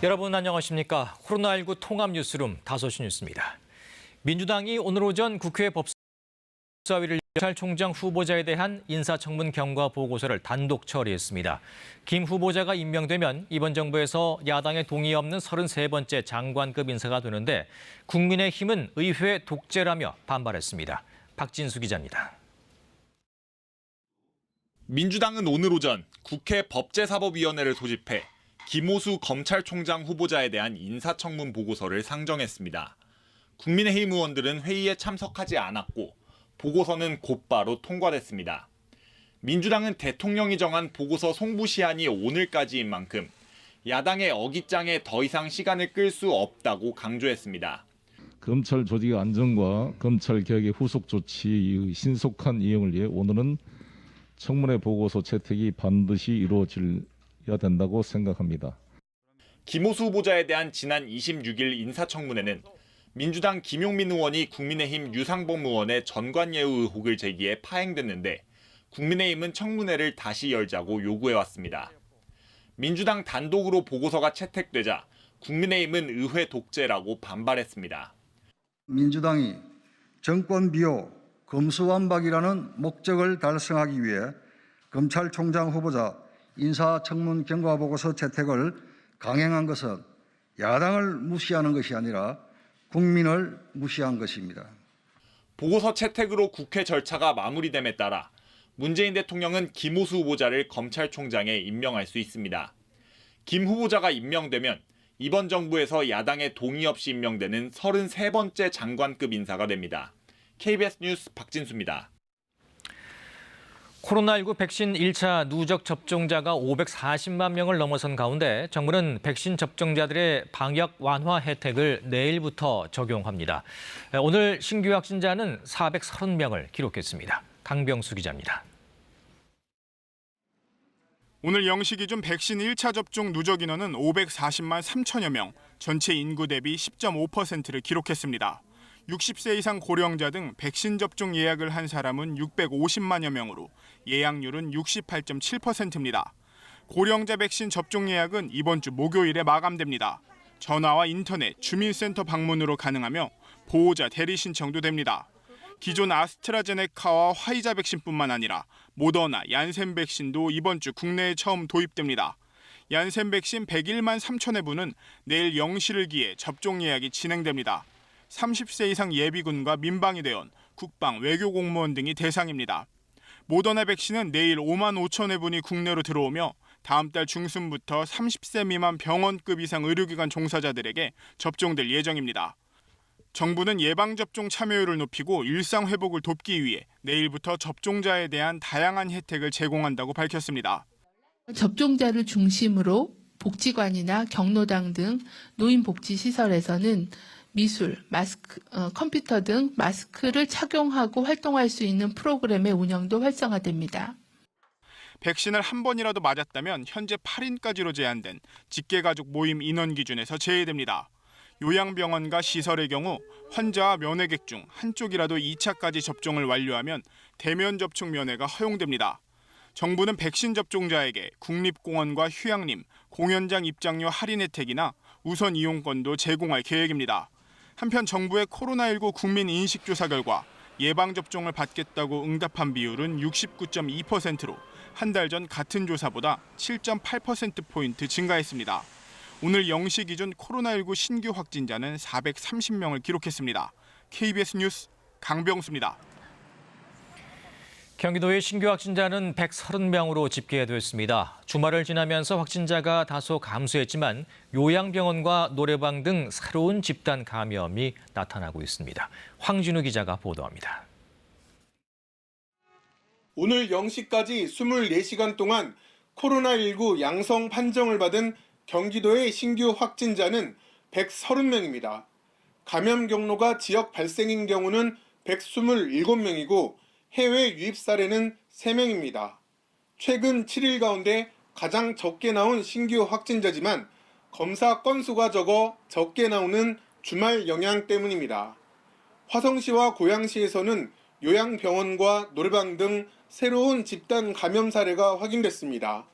여러분 안녕하십니까? 코로나19 통합 뉴스룸 5시 뉴스입니다. 민주당이 오늘 오전 국회 법사위를 검찰총장 후보자에 대한 인사청문 경과 보고서를 단독 처리했습니다. 김 후보자가 임명되면 이번 정부에서 야당의 동의 없는 33번째 장관급 인사가 되는데 국민의힘은 의회 독재라며 반발했습니다. 박진수 기자입니다. 민주당은 오늘 오전 국회 법제사법위원회를 소집해 김오수 검찰총장 후보자에 대한 인사청문 보고서를 상정했습니다. 국민의힘 의원들은 회의에 참석하지 않았고 보고서는 곧바로 통과됐습니다. 민주당은 대통령이 정한 보고서 송부 시한이 오늘까지인 만큼 야당의 어깃장에 더 이상 시간을 끌 수 없다고 강조했습니다. 검찰 조직 안정과 검찰 개혁의 후속 조치의 신속한 이행을 위해 오늘은 청문회 보고서 채택이 반드시 이루어져야 된다고 생각합니다. 김오수 후보자에 대한 지난 26일 인사청문회는 민주당 김용민 의원이 국민의힘 유상범 의원의 전관예우 의혹을 제기해 파행됐는데 국민의힘은 청문회를 다시 열자고 요구해왔습니다. 민주당 단독으로 보고서가 채택되자 국민의힘은 의회 독재라고 반발했습니다. 민주당이 정권 비호, 검수완박이라는 목적을 달성하기 위해 검찰총장 후보자 인사청문 경과보고서 채택을 강행한 것은 야당을 무시하는 것이 아니라 국민을 무시한 것입니다. 보고서 채택으로 국회 절차가 마무리됨에 따라 문재인 대통령은 김오수 후보자를 검찰총장에 임명할 수 있습니다. 김 후보자가 임명되면 이번 정부에서 야당의 동의 없이 임명되는 33번째 장관급 인사가 됩니다. KBS 뉴스 박진수입니다. 코로나19 백신 1차 누적 접종자가 540만 명을 넘어선 가운데 정부는 백신 접종자들의 방역 완화 혜택을 내일부터 적용합니다. 오늘 신규 확진자는 430명을 기록했습니다. 강병수 기자입니다. 오늘 0시 기준 백신 1차 접종 누적 인원은 540만 3천여 명, 전체 인구 대비 10.5%를 기록했습니다. 60세 이상 고령자 등 백신 접종 예약을 한 사람은 650만여 명으로 예약률은 68.7%입니다. 고령자 백신 접종 예약은 이번 주 목요일에 마감됩니다. 전화와 인터넷, 주민센터 방문으로 가능하며 보호자 대리 신청도 됩니다. 기존 아스트라제네카와 화이자 백신뿐만 아니라 모더나, 얀센 백신도 이번 주 국내에 처음 도입됩니다. 얀센 백신 101만 3천회 분은 내일 0시를 기해 접종 예약이 진행됩니다. 30세 이상 예비군과 민방위 대원, 국방, 외교 공무원 등이 대상입니다. 모더나 백신은 내일 5만 5천회 분이 국내로 들어오며 다음 달 중순부터 30세 미만 병원급 이상 의료기관 종사자들에게 접종될 예정입니다. 정부는 예방접종 참여율을 높이고 일상 회복을 돕기 위해 내일부터 접종자에 대한 다양한 혜택을 제공한다고 밝혔습니다. 접종자를 중심으로 복지관이나 경로당 등 노인복지시설에서는 미술, 마스크, 컴퓨터 등 마스크를 착용하고 활동할 수 있는 프로그램의 운영도 활성화됩니다. 백신을 한 번이라도 맞았다면 현재 8인까지로 제한된 직계가족 모임 인원 기준에서 제외됩니다. 요양병원과 시설의 경우 환자와 면회객 중 한쪽이라도 2차까지 접종을 완료하면 대면 접촉 면회가 허용됩니다. 정부는 백신 접종자에게 국립공원과 휴양림, 공연장 입장료 할인 혜택이나 우선 이용권도 제공할 계획입니다. 한편 정부의 코로나19 국민 인식조사 결과 예방접종을 받겠다고 응답한 비율은 69.2%로 한 달 전 같은 조사보다 7.8%포인트 증가했습니다. 오늘 0시 기준 코로나19 신규 확진자는 430명을 기록했습니다. KBS 뉴스 강병수입니다. 경기도의 신규 확진자는 130명으로 집계됐습니다. 주말을 지나면서 확진자가 다소 감소했지만 요양병원과 노래방 등 새로운 집단 감염이 나타나고 있습니다. 황진우 기자가 보도합니다. 오늘 0시까지 24시간 동안 코로나19 양성 판정을 받은 경기도의 신규 확진자는 130명입니다. 감염 경로가 지역 발생인 경우는 127명이고 해외 유입 사례는 3명입니다. 최근 7일 가운데 가장 적게 나온 신규 확진자지만 검사 건수가 적게 나오는 주말 영향 때문입니다. 화성시와 고양시에서는 요양병원과 노래방 등 새로운 집단 감염 사례가 확인됐습니다.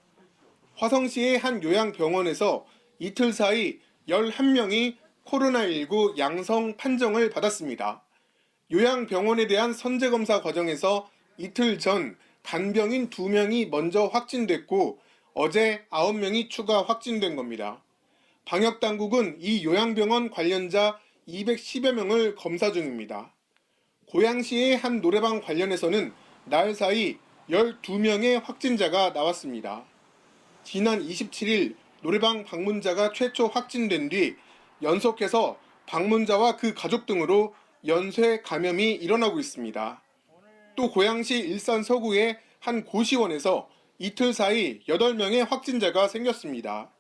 화성시의 한 요양병원에서 이틀 사이 11명이 코로나19 양성 판정을 받았습니다. 요양병원에 대한 선제검사 과정에서 이틀 전 간병인 2명이 먼저 확진됐고 어제 9명이 추가 확진된 겁니다. 방역당국은 이 요양병원 관련자 210여 명을 검사 중입니다. 고양시의 한 노래방 관련해서는 날 사이 12명의 확진자가 나왔습니다. 지난 27일 노래방 방문자가 최초 확진된 뒤 연속해서 방문자와 그 가족 등으로 연쇄 감염이 일어나고 있습니다. 또 고양시 일산 서구의 한 고시원에서 이틀 사이 8명의 확진자가 생겼습니다.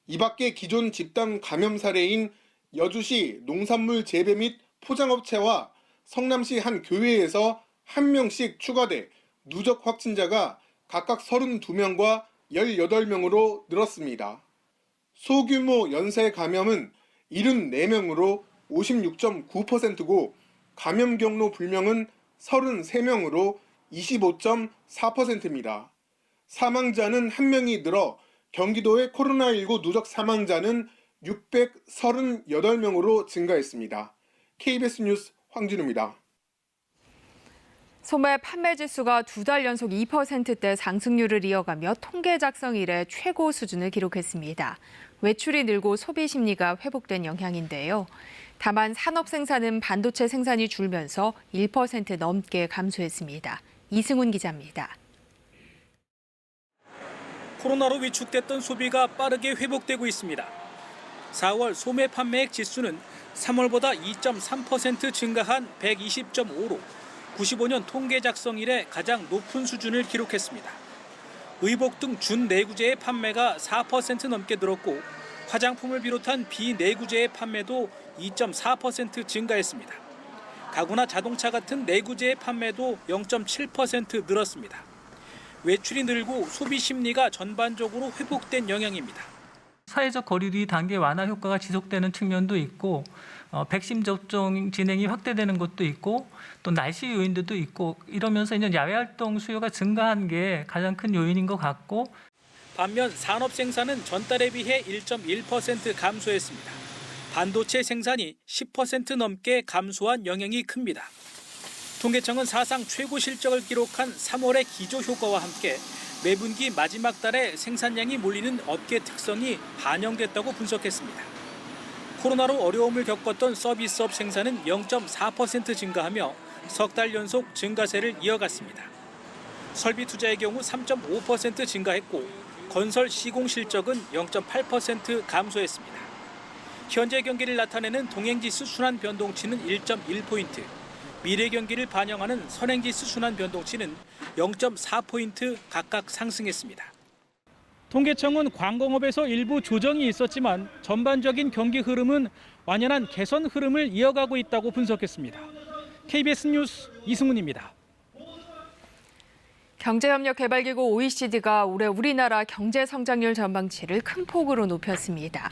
이 밖에 기존 집단 감염 사례인 여주시 농산물 재배 및 포장업체와 성남시 한 교회에서 1명씩 추가돼 누적 확진자가 각각 32명과 18명으로 늘었습니다. 소규모 연쇄 감염은 74명으로 56.9%고 감염 경로 불명은 33명으로 25.4%입니다. 사망자는 1명이 늘어 경기도의 코로나19 누적 사망자는 638명으로 증가했습니다. KBS 뉴스 황진우입니다. 소매 판매 지수가 2달 연속 2%대 상승률을 이어가며 통계 작성 이래 최고 수준을 기록했습니다. 외출이 늘고 소비 심리가 회복된 영향인데요. 다만 산업 생산은 반도체 생산이 줄면서 1% 넘게 감소했습니다. 이승훈 기자입니다. 코로나로 위축됐던 소비가 빠르게 회복되고 있습니다. 4월 소매 판매액 지수는 3월보다 2.3% 증가한 120.5로 95년 통계 작성 이래 가장 높은 수준을 기록했습니다. 의복 등 준내구재의 판매가 4% 넘게 늘었고 화장품을 비롯한 비내구재의 판매도 2.4% 증가했습니다. 가구나 자동차 같은 내구재의 판매도 0.7% 늘었습니다. 외출이 늘고 소비 심리가 전반적으로 회복된 영향입니다. 사회적 거리두기 단계 완화 효과가 지속되는 측면도 있고 백신 접종 진행이 확대되는 것도 있고 또 날씨 요인들도 있고 이러면서 이제 야외 활동 수요가 증가한 게 가장 큰 요인인 것 같고 반면 산업 생산은 전달에 비해 1.1% 감소했습니다. 반도체 생산이 10% 넘게 감소한 영향이 큽니다. 통계청은 사상 최고 실적을 기록한 3월의 기조 효과와 함께 매분기 마지막 달에 생산량이 몰리는 업계 특성이 반영됐다고 분석했습니다. 코로나로 어려움을 겪었던 서비스업 생산은 0.4% 증가하며 석 달 연속 증가세를 이어갔습니다. 설비 투자의 경우 3.5% 증가했고 건설 시공 실적은 0.8% 감소했습니다. 현재 경기를 나타내는 동행지수 순환 변동치는 1.1포인트, 미래 경기를 반영하는 선행지수 순환 변동치는 0.4포인트 각각 상승했습니다. 통계청은 관공업에서 일부 조정이 있었지만 전반적인 경기 흐름은 완연한 개선 흐름을 이어가고 있다고 분석했습니다. KBS 뉴스 이승훈입니다. 경제협력개발기구 OECD가 올해 우리나라 경제 성장률 전망치를 큰 폭으로 높였습니다.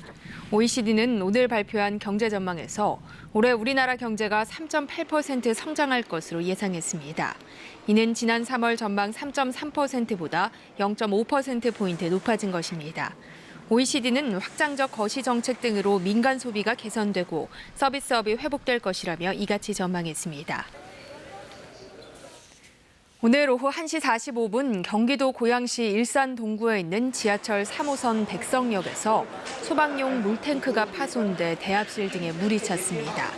OECD는 오늘 발표한 경제 전망에서 올해 우리나라 경제가 3.8% 성장할 것으로 예상했습니다. 이는 지난 3월 전망 3.3%보다 0.5%포인트 높아진 것입니다. OECD는 확장적 거시 정책 등으로 민간 소비가 개선되고 서비스업이 회복될 것이라며 이같이 전망했습니다. 오늘 오후 1시 45분 경기도 고양시 일산 동구에 있는 지하철 3호선 백성역에서 소방용 물탱크가 파손돼 대합실 등에 물이 찼습니다.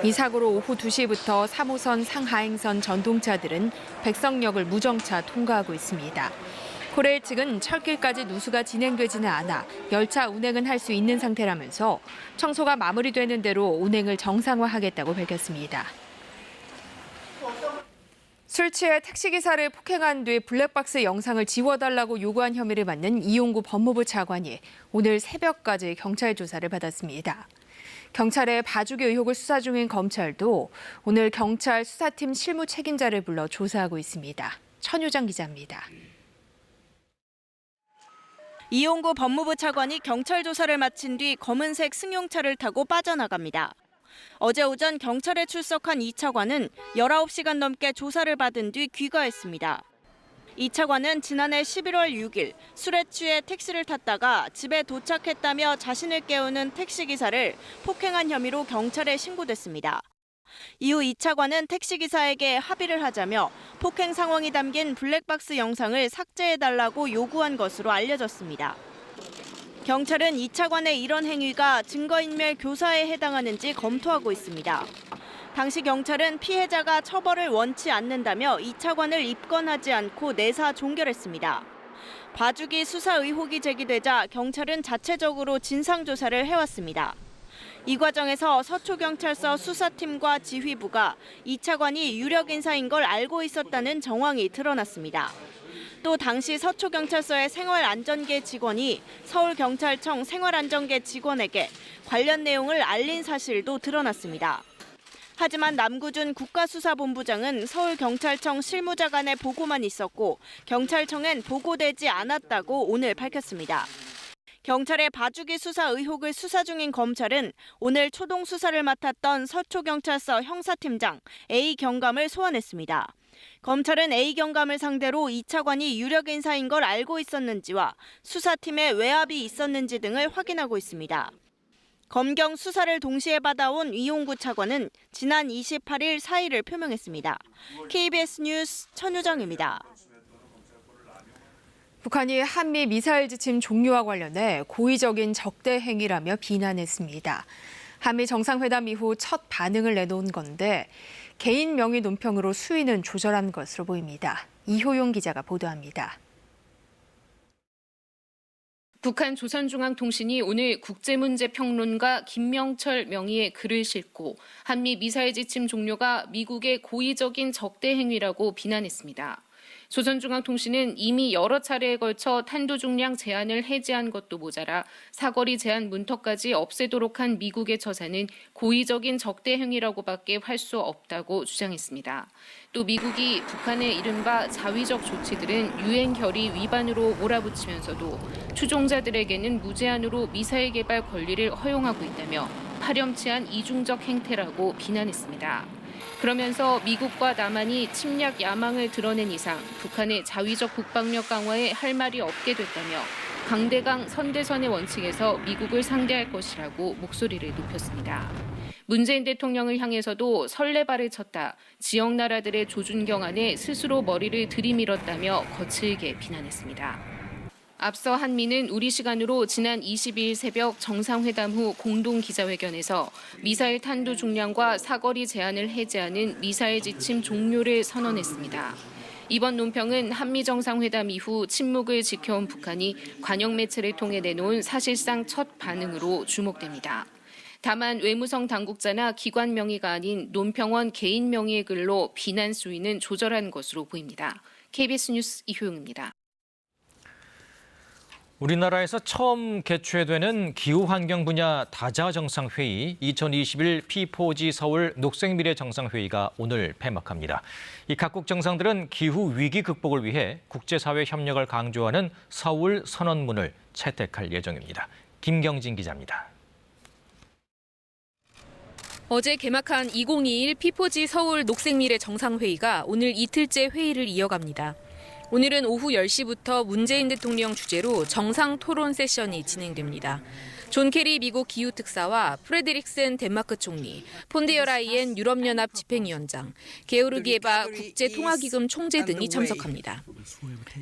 이 사고로 오후 2시부터 3호선 상하행선 전동차들은 백성역을 무정차 통과하고 있습니다. 코레일 측은 철길까지 누수가 진행되지는 않아 열차 운행은 할 수 있는 상태라면서 청소가 마무리되는 대로 운행을 정상화하겠다고 밝혔습니다. 술 취해 택시기사를 폭행한 뒤 블랙박스 영상을 지워달라고 요구한 혐의를 받는 이용구 법무부 차관이 오늘 새벽까지 경찰 조사를 받았습니다. 경찰의 봐주기 의혹을 수사 중인 검찰도 오늘 경찰 수사팀 실무 책임자를 불러 조사하고 있습니다. 천유정 기자입니다. 이용구 법무부 차관이 경찰 조사를 마친 뒤 검은색 승용차를 타고 빠져나갑니다. 어제 오전 경찰에 출석한 이 차관은 19시간 넘게 조사를 받은 뒤 귀가했습니다. 이 차관은 지난해 11월 6일 술에 취해 택시를 탔다가 집에 도착했다며 자신을 깨우는 택시기사를 폭행한 혐의로 경찰에 신고됐습니다. 이후 이 차관은 택시기사에게 합의를 하자며 폭행 상황이 담긴 블랙박스 영상을 삭제해달라고 요구한 것으로 알려졌습니다. 경찰은 이 차관의 이런 행위가 증거인멸 교사에 해당하는지 검토하고 있습니다. 당시 경찰은 피해자가 처벌을 원치 않는다며 이 차관을 입건하지 않고 내사 종결했습니다. 봐주기 수사 의혹이 제기되자 경찰은 자체적으로 진상조사를 해왔습니다. 이 과정에서 서초경찰서 수사팀과 지휘부가 이 차관이 유력 인사인 걸 알고 있었다는 정황이 드러났습니다. 또 당시 서초경찰서의 생활안전계 직원이 서울경찰청 생활안전계 직원에게 관련 내용을 알린 사실도 드러났습니다. 하지만 남구준 국가수사본부장은 서울경찰청 실무자관의 보고만 있었고 경찰청엔 보고되지 않았다고 오늘 밝혔습니다. 경찰의 봐주기 수사 의혹을 수사 중인 검찰은 오늘 초동 수사를 맡았던 서초경찰서 형사팀장 A 경감을 소환했습니다. 검찰은 A 경감을 상대로 이 차관이 유력 인사인 걸 알고 있었는지와 수사팀의 외압이 있었는지 등을 확인하고 있습니다. 검경 수사를 동시에 받아온 이용구 차관은 지난 28일 사의를 표명했습니다. KBS 뉴스 천유정입니다. 북한이 한미 미사일 지침 종료와 관련해 고의적인 적대 행위라며 비난했습니다. 한미 정상회담 이후 첫 반응을 내놓은 건데 개인 명의 논평으로 수위는 조절한 것으로 보입니다. 이효용 기자가 보도합니다. 북한 조선중앙통신이 오늘 국제문제평론가 김명철 명의의 글을 싣고 한미 미사일 지침 종료가 미국의 고의적인 적대 행위라고 비난했습니다. 조선중앙통신은 이미 여러 차례에 걸쳐 탄도중량 제한을 해제한 것도 모자라 사거리 제한 문턱까지 없애도록 한 미국의 처사는 고의적인 적대 행위라고밖에 할 수 없다고 주장했습니다. 또 미국이 북한의 이른바 자위적 조치들은 유엔 결의 위반으로 몰아붙이면서도 추종자들에게는 무제한으로 미사일 개발 권리를 허용하고 있다며 파렴치한 이중적 행태라고 비난했습니다. 그러면서 미국과 남한이 침략 야망을 드러낸 이상 북한의 자위적 국방력 강화에 할 말이 없게 됐다며 강대강 선대선의 원칙에서 미국을 상대할 것이라고 목소리를 높였습니다. 문재인 대통령을 향해서도 설레발을 쳤다, 지역 나라들의 조준경 안에 스스로 머리를 들이밀었다며 거칠게 비난했습니다. 앞서 한미는 우리 시간으로 지난 22일 새벽 정상회담 후 공동 기자회견에서 미사일 탄도 중량과 사거리 제한을 해제하는 미사일 지침 종료를 선언했습니다. 이번 논평은 한미 정상회담 이후 침묵을 지켜온 북한이 관영 매체를 통해 내놓은 사실상 첫 반응으로 주목됩니다. 다만 외무성 당국자나 기관 명의가 아닌 논평원 개인 명의의 글로 비난 수위는 조절한 것으로 보입니다. KBS 뉴스 이효용입니다. 우리나라에서 처음 개최되는 기후환경 분야 다자정상회의 2021 P4G 서울 녹색미래 정상회의가 오늘 폐막합니다. 이 각국 정상들은 기후위기 극복을 위해 국제사회 협력을 강조하는 서울 선언문을 채택할 예정입니다. 김경진 기자입니다. 어제 개막한 2021 P4G 서울 녹색미래 정상회의가 오늘 이틀째 회의를 이어갑니다. 오늘은 오후 10시부터 문재인 대통령 주재로 정상 토론 세션이 진행됩니다. 존 케리 미국 기후특사와 프레드릭센 덴마크 총리, 폰데어 라이엔 유럽연합 집행위원장, 게오르기에바 국제통화기금 총재 등이 참석합니다.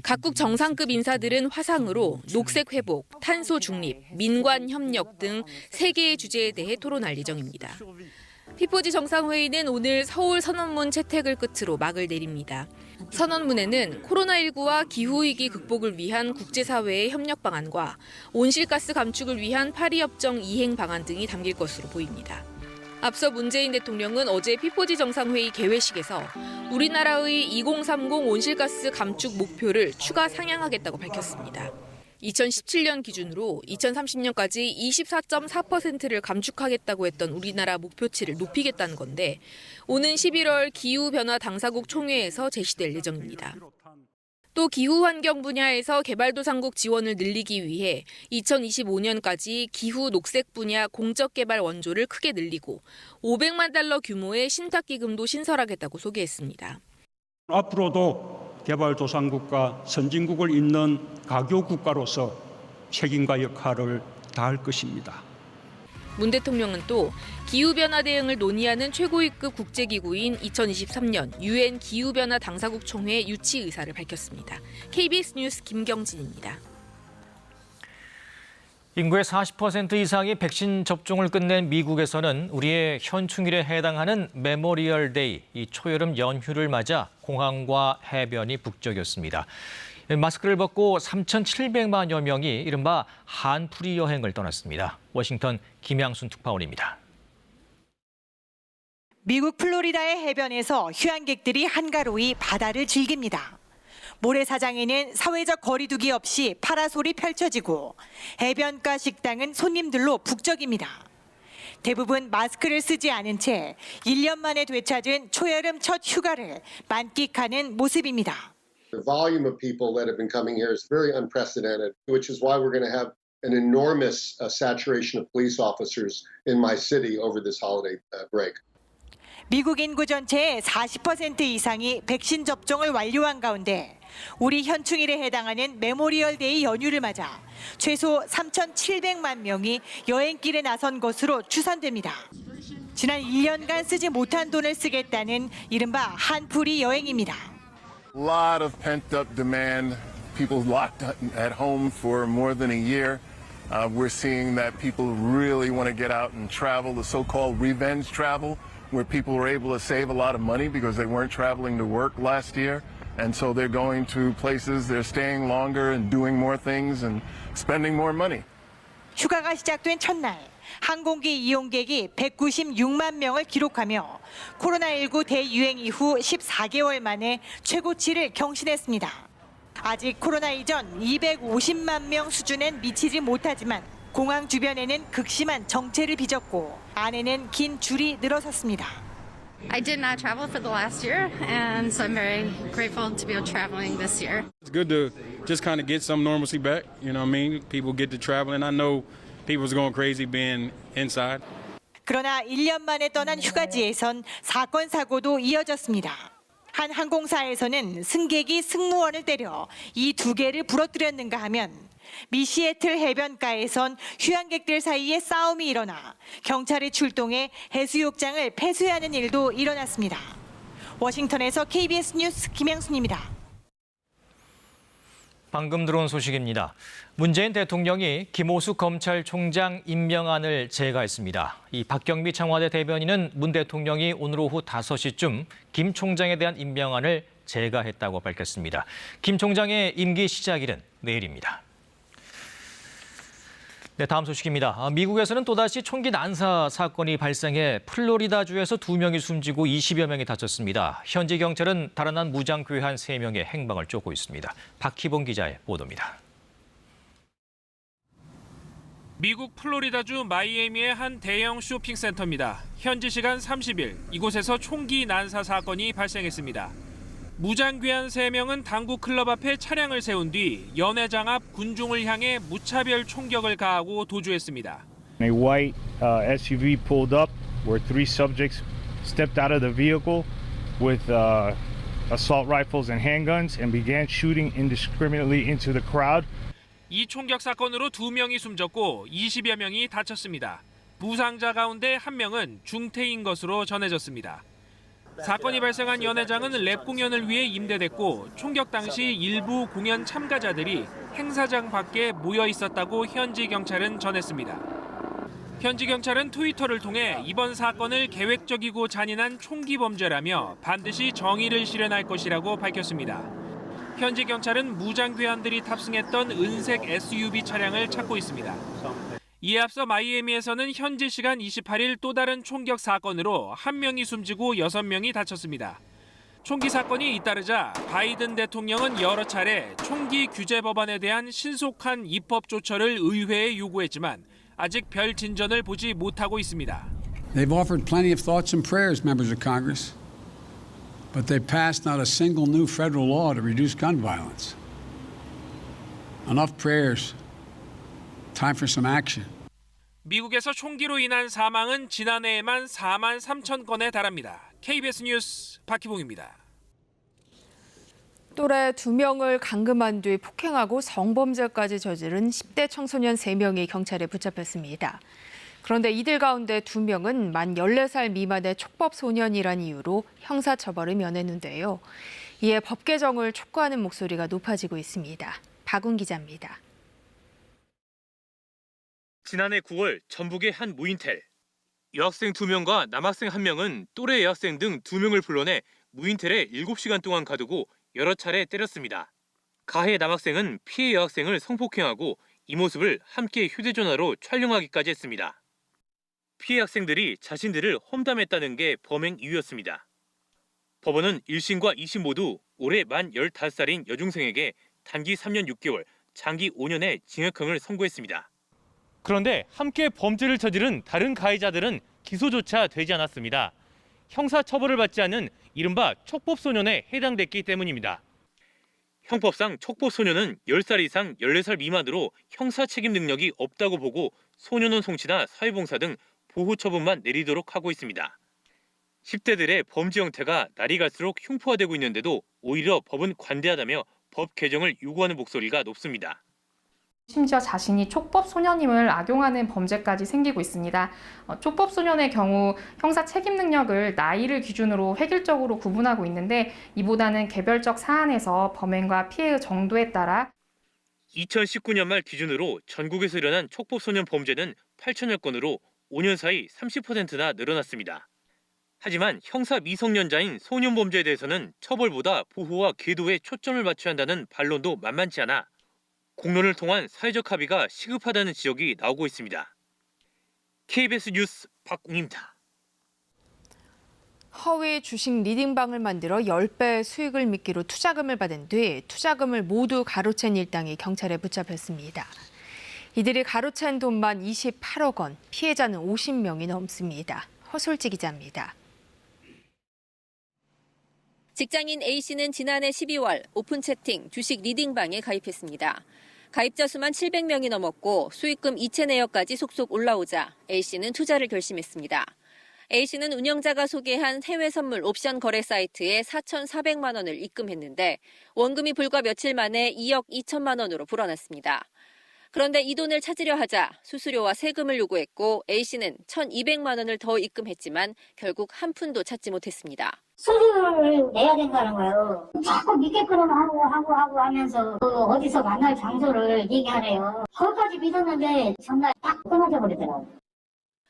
각국 정상급 인사들은 화상으로 녹색 회복, 탄소 중립, 민관 협력 등 3개의 주제에 대해 토론할 예정입니다. P4G 정상회의는 오늘 서울 선언문 채택을 끝으로 막을 내립니다. 선언문에는 코로나19와 기후위기 극복을 위한 국제사회의 협력 방안과 온실가스 감축을 위한 파리협정 이행 방안 등이 담길 것으로 보입니다. 앞서 문재인 대통령은 어제 P4G 정상회의 개회식에서 우리나라의 2030 온실가스 감축 목표를 추가 상향하겠다고 밝혔습니다. 2017년 기준으로 2030년까지 24.4%를 감축하겠다고 했던 우리나라 목표치를 높이겠다는 건데 오는 11월 기후변화 당사국 총회에서 제시될 예정입니다. 또 기후환경 분야에서 개발도상국 지원을 늘리기 위해 2025년까지 기후 녹색 분야 공적 개발 원조를 크게 늘리고 500만 달러 규모의 신탁기금도 신설하겠다고 소개했습니다. 앞으로도 개발도상국과 선진국을 잇는 가교 국가로서 책임과 역할을 다할 것입니다. 문 대통령은 또 기후변화 대응을 논의하는 최고위급 국제기구인 2023년 UN 기후변화 당사국 총회 유치 의사를 밝혔습니다. KBS 뉴스 김경진입니다. 인구의 40% 이상이 백신 접종을 끝낸 미국에서는 우리의 현충일에 해당하는 메모리얼 데이, 이 초여름 연휴를 맞아 공항과 해변이 북적였습니다. 마스크를 벗고 3,700만여 명이 이른바 한풀이 여행을 떠났습니다. 워싱턴 김양순 특파원입니다. 미국 플로리다의 해변에서 휴양객들이 한가로이 바다를 즐깁니다. 모래사장에는 사회적 거리두기 없이 파라솔이 펼쳐지고 해변가 식당은 손님들로 북적입니다. 대부분 마스크를 쓰지 않은 채 1년 만에 되찾은 초여름 첫 휴가를 만끽하는 모습입니다. The volume of people that have been coming here is very unprecedented, which is why we're going to have an enormous saturation of police officers in my city over this holiday break. 미국 인구 전체의 40% 이상이 백신 접종을 완료한 가운데 우리 현충일에 해당하는 메모리얼 데이 연휴를 맞아 최소 3,700만 명이 여행길에 나선 것으로 추산됩니다. 지난 1년간 쓰지 못한 돈을 쓰겠다는 이른바 한풀이 여행입니다. A lot of pent-up demand. People locked at home for more than a year. We're seeing that people really want to get out and travel, the so-called revenge travel, where people were able to save a lot of money because they weren't traveling to work last year. And so they're going to places, they're staying longer and doing more things and spending more money. 휴가가 시작된 첫날, 항공기 이용객이 196만 명을 기록하며 코로나19 대유행 이후 14개월 만에 최고치를 경신했습니다. 아직 코로나 이전 250만 명 수준엔 미치지 못하지만 공항 주변에는 극심한 정체를 빚었고 안에는 긴 줄이 늘어섰습니다. I did not travel for the last year, and so I'm very grateful to be traveling this year. It's good to just kind of get some normalcy back. You know what I mean? People get to travel, and I know people's going crazy being inside. 그러나 1년 만에 떠난 휴가지에선 사건 사고도 이어졌습니다. 한 항공사에서는 승객이 승무원을 때려 이 두 개를 부러뜨렸는가 하면 미 시애틀 해변가에선 휴양객들 사이에 싸움이 일어나 경찰이 출동해 해수욕장을 폐쇄하는 일도 일어났습니다. 워싱턴에서 KBS 뉴스 김양순입니다. 방금 들어온 소식입니다. 문재인 대통령이 김오수 검찰총장 임명안을 제거했습니다. 이 박경미 청와대 대변인은 문 대통령이 오늘 오후 5시쯤 김 총장에 대한 임명안을 제거했다고 밝혔습니다. 김 총장의 임기 시작일은 내일입니다. 네, 다음 소식입니다. 미국에서는 또다시 총기 난사 사건이 발생해 플로리다주에서 2명이 숨지고 20여 명이 다쳤습니다. 현지 경찰은 달아난 무장괴한 3명의 행방을 쫓고 있습니다. 박희봉 기자의 보도입니다. 미국 플로리다주 마이애미의 한 대형 쇼핑센터입니다. 현지 시간 30일 이곳에서 총기 난사 사건이 발생했습니다. 무장괴한 3명은 당구 클럽 앞에 차량을 세운 뒤 연회장 앞 군중을 향해 무차별 총격을 가하고 도주했습니다. A white SUV pulled up where 3 subjects stepped out of the vehicle with assault rifles and handguns and began shooting indiscriminately into the crowd. 이 총격 사건으로 2명이 숨졌고 20여 명이 다쳤습니다. 부상자 가운데 1명은 중태인 것으로 전해졌습니다. 사건이 발생한 연회장은 랩 공연을 위해 임대됐고 총격 당시 일부 공연 참가자들이 행사장 밖에 모여 있었다고 현지 경찰은 전했습니다. 현지 경찰은 트위터를 통해 이번 사건을 계획적이고 잔인한 총기 범죄라며 반드시 정의를 실현할 것이라고 밝혔습니다. 현지 경찰은 무장괴한들이 탑승했던 은색 SUV 차량을 찾고 있습니다. 이에 앞서 마이애미에서는 현지 시간 28일 또 다른 총격 사건으로 1명이 숨지고 6명이 다쳤습니다. 총기 사건이 잇따르자 바이든 대통령은 여러 차례 총기 규제 법안에 대한 신속한 입법 조처를 의회에 요구했지만 아직 별 진전을 보지 못하고 있습니다. They've offered plenty of thoughts and prayers, members of Congress, but they passed not a single new federal law to reduce gun violence. Enough prayers. Time for some action. 미국에서 총기로 인한 사망은 지난해에만 4만 3천 건에 달합니다. KBS 뉴스 박희봉입니다. 또래 2명을 감금한 뒤 폭행하고 성범죄까지 저지른 10대 청소년 3명이 경찰에 붙잡혔습니다. 그런데 이들 가운데 2명은 만 14살 미만의 촉법 소년이란 이유로 형사처벌을 면했는데요. 이에 법 개정을 촉구하는 목소리가 높아지고 있습니다. 박운 기자입니다. 지난해 9월 전북의 한 무인텔. 여학생 2명과 남학생 1명은 또래 여학생 등 2명을 불러내 무인텔에 7시간 동안 가두고 여러 차례 때렸습니다. 가해 남학생은 피해 여학생을 성폭행하고 이 모습을 함께 휴대전화로 촬영하기까지 했습니다. 피해 학생들이 자신들을 험담했다는 게 범행 이유였습니다. 법원은 1심과 2심 모두 올해 만 15살인 여중생에게 단기 3년 6개월, 장기 5년의 징역형을 선고했습니다. 그런데 함께 범죄를 저지른 다른 가해자들은 기소조차 되지 않았습니다. 형사처벌을 받지 않은 이른바 촉법소년에 해당됐기 때문입니다. 형법상 촉법소년은 10살 이상 14살 미만으로 형사 책임 능력이 없다고 보고 소년원 송치나 사회봉사 등 보호 처분만 내리도록 하고 있습니다. 10대들의 범죄 형태가 날이 갈수록 흉포화되고 있는데도 오히려 법은 관대하다며 법 개정을 요구하는 목소리가 높습니다. 심지어 자신이 촉법 소년임을 악용하는 범죄까지 생기고 있습니다. 촉법 소년의 경우 형사 책임 능력을 나이를 기준으로 획일적으로 구분하고 있는데 이보다는 개별적 사안에서 범행과 피해의 정도에 따라 2019년 말 기준으로 전국에서 일어난 촉법 소년 범죄는 8천여 건으로 5년 사이 30%나 늘어났습니다. 하지만 형사 미성년자인 소년 범죄에 대해서는 처벌보다 보호와 계도에 초점을 맞춰야 한다는 반론도 만만치 않아 공론을 통한 사회적 합의가 시급하다는 지적이 나오고 있습니다. KBS 뉴스 박웅입니다. 허위 주식 리딩방을 만들어 10배 수익을 미끼로 투자금을 받은 뒤 투자금을 모두 가로챈 일당이 경찰에 붙잡혔습니다. 이들이 가로챈 돈만 28억 원, 피해자는 50명이 넘습니다. 허솔지 기자입니다. 직장인 A씨는 지난해 12월 오픈 채팅 주식 리딩방에 가입했습니다. 가입자 수만 700명이 넘었고 수익금 이체 내역까지 속속 올라오자 A씨는 투자를 결심했습니다. A씨는 운영자가 소개한 해외 선물 옵션 거래 사이트에 4,400만 원을 입금했는데 원금이 불과 며칠 만에 2억 2천만 원으로 불어났습니다. 그런데 이 돈을 찾으려 하자 수수료와 세금을 요구했고 A씨는 1,200만 원을 더 입금했지만 결국 한 푼도 찾지 못했습니다. 수수료를 내야 된다는 거예요. 자꾸 믿게끔 하고 하면서 어디서 만날 장소를 얘기하래요. 거기까지 믿었는데 정말 딱 끊어져 버리더라고요.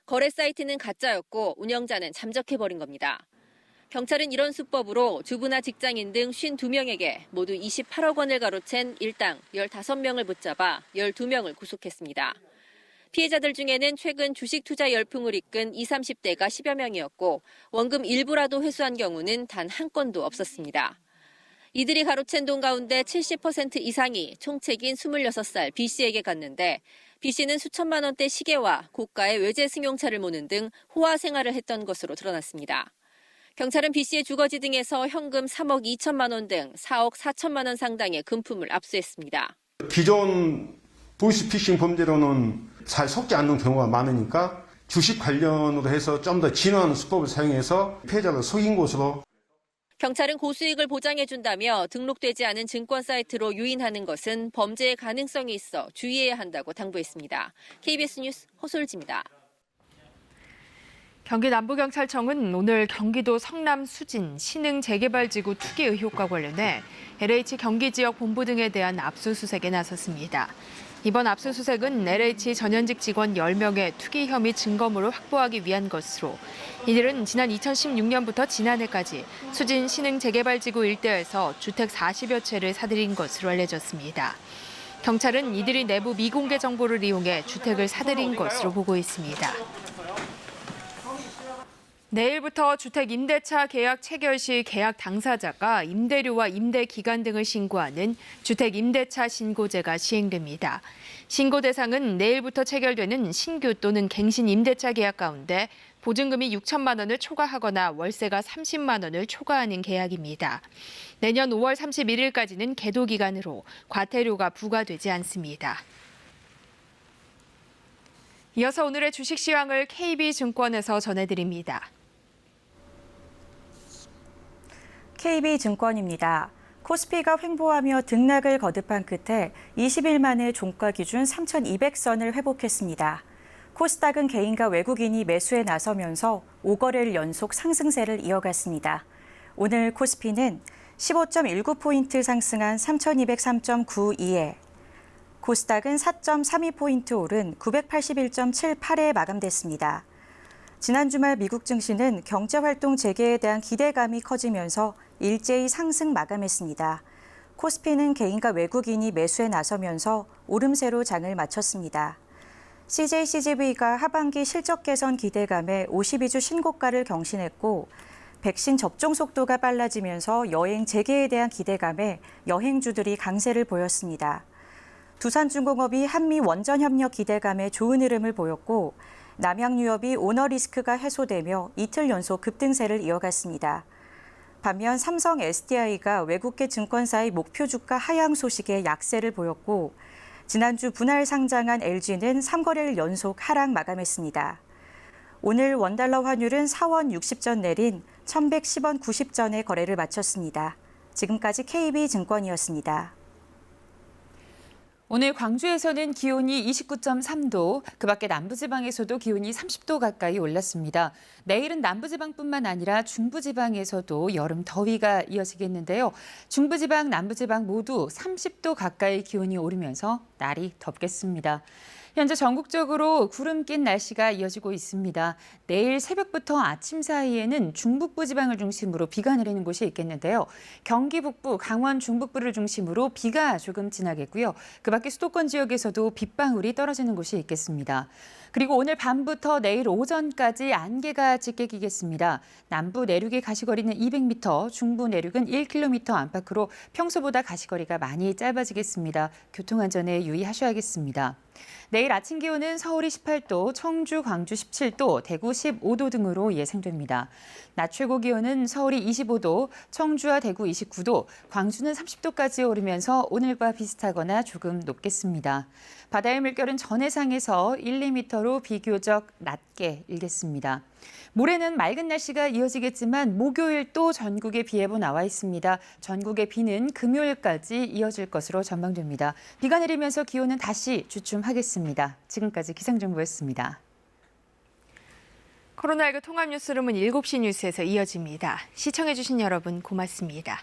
거래 사이트는 가짜였고 운영자는 잠적해버린 겁니다. 경찰은 이런 수법으로 주부나 직장인 등 52명에게 모두 28억 원을 가로챈 일당 15명을 붙잡아 12명을 구속했습니다. 피해자들 중에는 최근 주식 투자 열풍을 이끈 20, 30대가 10여 명이었고 원금 일부라도 회수한 경우는 단 한 건도 없었습니다. 이들이 가로챈 돈 가운데 70% 이상이 총책인 26살 B씨에게 갔는데 B씨는 수천만 원대 시계와 고가의 외제 승용차를 모는 등 호화 생활을 했던 것으로 드러났습니다. 경찰은 B씨의 주거지 등에서 현금 3억 2천만 원 등 4억 4천만 원 상당의 금품을 압수했습니다. 기존 보이스피싱 범죄로는 잘 속지 않는 경우가 많으니까 주식 관련으로 해서 좀 더 진화하는 수법을 사용해서 피해자를 속인 것으로. 경찰은 고수익을 보장해준다며 등록되지 않은 증권 사이트로 유인하는 것은 범죄의 가능성이 있어 주의해야 한다고 당부했습니다. KBS 뉴스 허솔지입니다. 경기 남부경찰청은 오늘 경기도 성남 수진 신흥재개발지구 투기 의혹과 관련해 LH 경기지역 본부 등에 대한 압수수색에 나섰습니다. 이번 압수수색은 LH 전현직 직원 10명의 투기 혐의 증거물을 확보하기 위한 것으로 이들은 지난 2016년부터 지난해까지 수진 신흥재개발지구 일대에서 주택 40여 채를 사들인 것으로 알려졌습니다. 경찰은 이들이 내부 미공개 정보를 이용해 주택을 사들인 것으로 보고 있습니다. 내일부터 주택 임대차 계약 체결 시 계약 당사자가 임대료와 임대 기간 등을 신고하는 주택 임대차 신고제가 시행됩니다. 신고 대상은 내일부터 체결되는 신규 또는 갱신 임대차 계약 가운데 보증금이 6천만 원을 초과하거나 월세가 30만 원을 초과하는 계약입니다. 내년 5월 31일까지는 계도 기간으로 과태료가 부과되지 않습니다. 이어서 오늘의 주식 시황을 KB증권에서 전해드립니다. KB증권입니다. 코스피가 횡보하며 등락을 거듭한 끝에 20일 만에 종가 기준 3,200선을 회복했습니다. 코스닥은 개인과 외국인이 매수에 나서면서 5거래일 연속 상승세를 이어갔습니다. 오늘 코스피는 15.19포인트 상승한 3,203.92에 코스닥은 4.32포인트 오른 981.78에 마감됐습니다. 지난 주말 미국 증시는 경제활동 재개에 대한 기대감이 커지면서 일제히 상승 마감했습니다. 코스피는 개인과 외국인이 매수에 나서면서 오름세로 장을 마쳤습니다. CJ-CGV가 하반기 실적 개선 기대감에 52주 신고가를 경신했고 백신 접종 속도가 빨라지면서 여행 재개에 대한 기대감에 여행주들이 강세를 보였습니다. 두산중공업이 한미 원전 협력 기대감에 좋은 흐름을 보였고 남양유업이 오너 리스크가 해소되며 이틀 연속 급등세를 이어갔습니다. 반면 삼성 SDI가 외국계 증권사의 목표 주가 하향 소식에 약세를 보였고 지난주 분할 상장한 LG는 3거래일 연속 하락 마감했습니다. 오늘 원달러 환율은 4원 60전 내린 1,110원 90전에 거래를 마쳤습니다. 지금까지 KB증권이었습니다. 오늘 광주에서는 기온이 29.3도, 그 밖에 남부지방에서도 기온이 30도 가까이 올랐습니다. 내일은 남부지방뿐만 아니라 중부지방에서도 여름 더위가 이어지겠는데요. 중부지방, 남부지방 모두 30도 가까이 기온이 오르면서 날이 덥겠습니다. 현재 전국적으로 구름 낀 날씨가 이어지고 있습니다. 내일 새벽부터 아침 사이에는 중북부 지방을 중심으로 비가 내리는 곳이 있겠는데요. 경기 북부, 강원 중북부를 중심으로 비가 조금 지나겠고요. 그 밖에 수도권 지역에서도 빗방울이 떨어지는 곳이 있겠습니다. 그리고 오늘 밤부터 내일 오전까지 안개가 짙게 끼겠습니다. 남부 내륙의 가시거리는 200m, 중부 내륙은 1km 안팎으로 평소보다 가시거리가 많이 짧아지겠습니다. 교통안전에 유의하셔야겠습니다. 내일 아침 기온은 서울이 18도, 청주, 광주 17도, 대구 15도 등으로 예상됩니다. 낮 최고 기온은 서울이 25도, 청주와 대구 29도, 광주는 30도까지 오르면서 오늘과 비슷하거나 조금 높겠습니다. 바다의 물결은 전해상에서 1, 2m로 비교적 낮게 일겠습니다. 모레는 맑은 날씨가 이어지겠지만 목요일 또 전국에 비 예보 나와 있습니다. 전국의 비는 금요일까지 이어질 것으로 전망됩니다. 비가 내리면서 기온은 다시 주춤하겠습니다. 지금까지 기상정보였습니다. 코로나19 통합뉴스룸은 7시 뉴스에서 이어집니다. 시청해주신 여러분 고맙습니다.